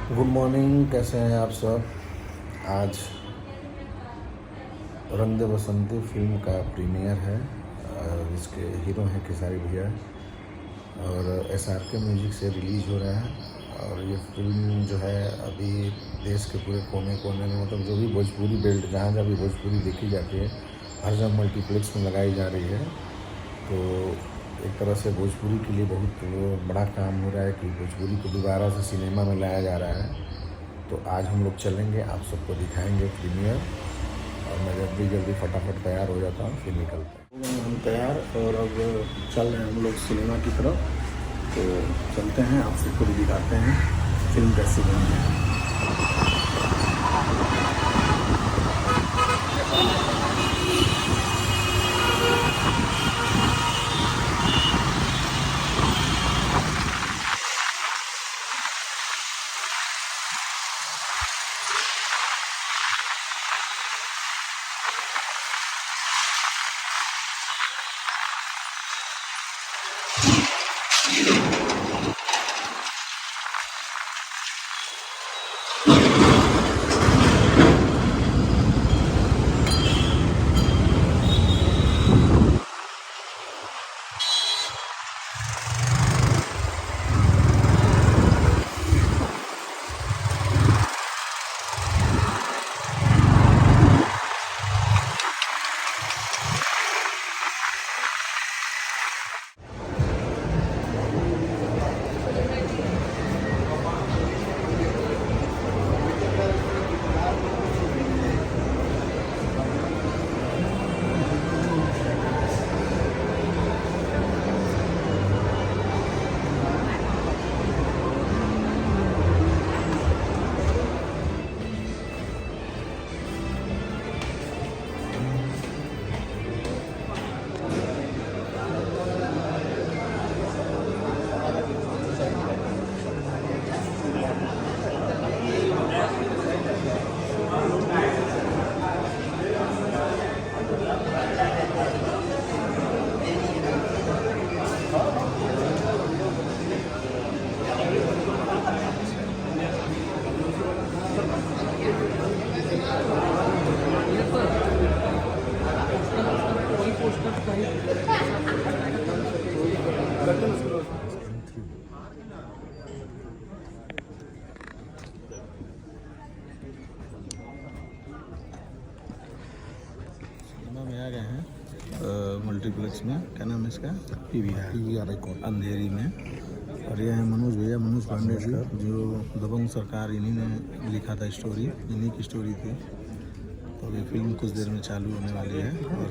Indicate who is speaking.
Speaker 1: Good morning, कैसे हैं आप सब। आज रंग दे बसंती फिल्म का प्रीमियर है। इसके हीरो हैं खेसारी भैया और SRK म्यूजिक से रिलीज़ हो रहा है। और ये फिल्म जो है अभी देश के पूरे कोने कोने में, मतलब जो भी भोजपुरी बेल्ट, जहाँ जहाँ भी भोजपुरी देखी जाती है, हर जगह मल्टीप्लेक्स में लगाई जा रही है। तो एक तरह से भोजपुरी के लिए बहुत बड़ा काम हो रहा है कि भोजपुरी को दोबारा से सिनेमा में लाया जा रहा है। तो आज हम लोग चलेंगे, आप सबको दिखाएंगे प्रीमियर। और मैं जल्दी फटाफट तैयार हो जाता हूँ, फिर निकलते हैं। हम तैयार और अब चल रहे हैं हम लोग सिनेमा की तरफ। तो चलते हैं, आप सबको भी दिखाते हैं फिल्म कैसी बनी है। सिनेमा में आ गए हैं मल्टीप्लेक्स में। क्या नाम है इसका? PVR अंधेरी में। और ये है मनोज भैया, मनोज पांडे जी, जो दबंग सरकार इन्हीं ने लिखा था स्टोरी, इन्हीं की स्टोरी थी। तो अभी फिल्म कुछ देर में चालू होने वाली है और